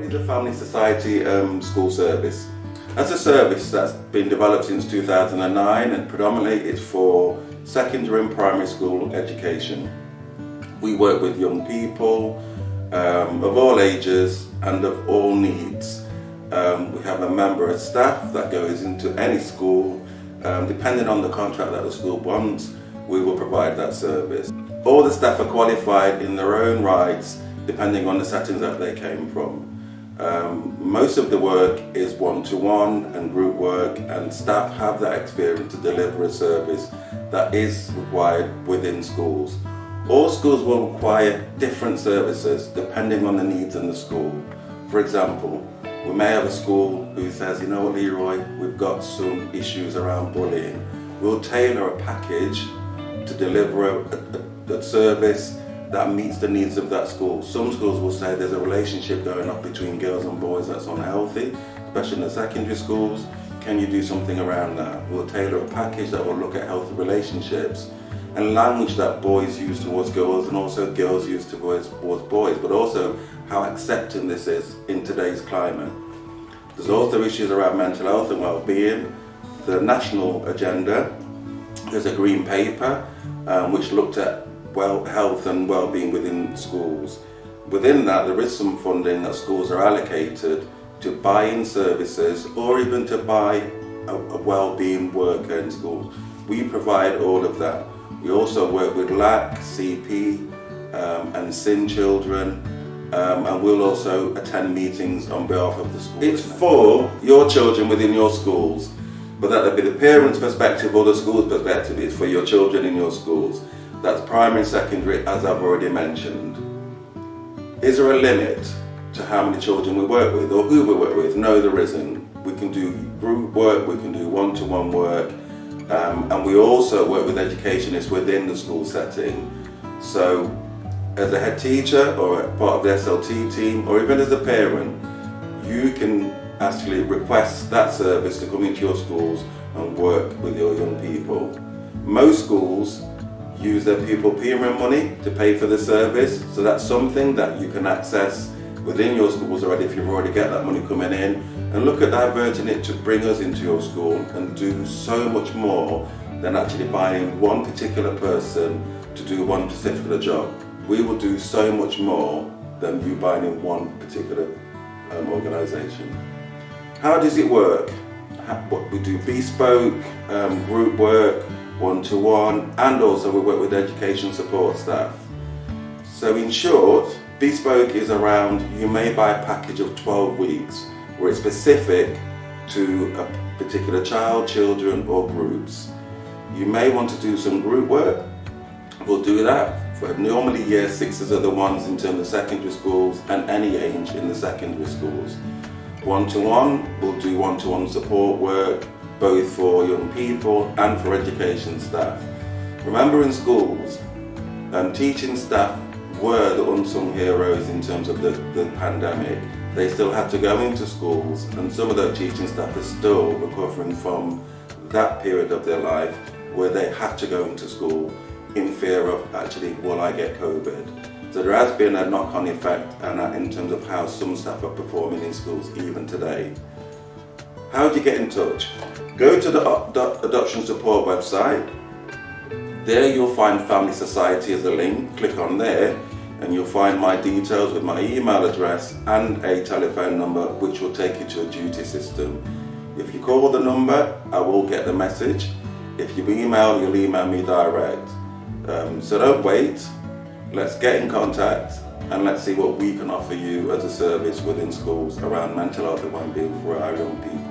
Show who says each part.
Speaker 1: What is the Family Society School Service? That's a service that's been developed since 2009 and predominantly it's for secondary and primary school education. We work with young people of all ages and of all needs. We have a member of staff that goes into any school. Depending on the contract that the school wants, we will provide that service. All the staff are qualified in their own rights depending on the settings that they came from. Most of the work is one-to-one and group work, and staff have that experience to deliver a service that is required within schools. All schools will require different services depending on the needs in the school. For example, we may have a school who says, you know what, Leroy, we've got some issues around bullying. We'll tailor a package to deliver a service that meets the needs of that school. Some schools will say there's a relationship going on between girls and boys that's unhealthy, especially in the secondary schools. Can you do something around that? We'll tailor a package that will look at healthy relationships and language that boys use towards girls and also girls use towards boys, but also how accepting this is in today's climate. There's also issues around mental health and well-being. The national agenda, there's a green paper which looked at health and well-being within schools. Within that, there is some funding that schools are allocated to buy in services or even to buy a well-being worker in schools. We provide all of that. We also work with LAC, CP and SIN children, and we'll also attend meetings on behalf of the school. It's for your children within your schools, but that'll be the parents' perspective or the school's perspective. It's for your children in your schools. That's primary and secondary, as I've already mentioned. Is there a limit to how many children we work with or who we work with? No, there isn't. We can do group work, we can do one-to-one work, and we also work with educationists within the school setting. So as a head teacher or a part of the SLT team, or even as a parent, you can actually request that service to come into your schools and work with your young people. Most schools use their pupil pyramid money to pay for the service, so that's something that you can access within your schools already if you've already got that money coming in, and look at diverting it to bring us into your school and do so much more than actually buying one particular person to do one particular job. We will do so much more than you buying in one particular organisation. How does it work? We do bespoke, group work, one-to-one, and also we work with education support staff. So in short, bespoke is around, you may buy a package of 12 weeks where it's specific to a particular child, children or groups. You may want to do some group work. We'll do that for normally year sixes are the ones in terms of secondary schools and any age in the secondary schools. One-to-one, we'll do one-to-one support work, both for young people and for education staff. Remember, in schools, teaching staff were the unsung heroes in terms of the pandemic. They still had to go into schools, and some of those teaching staff are still recovering from that period of their life where they had to go into school in fear of actually, will I get COVID? So there has been a knock-on effect and in terms of how some staff are performing in schools even today. How do you get in touch? Go to the Adoption Support website. There you'll find Family Society as a link. Click on there and you'll find my details with my email address and a telephone number which will take you to a duty system. If you call the number, I will get the message. If you email, you'll email me direct. So don't wait. Let's get in contact and let's see what we can offer you as a service within schools around mental health and well-being for our young people.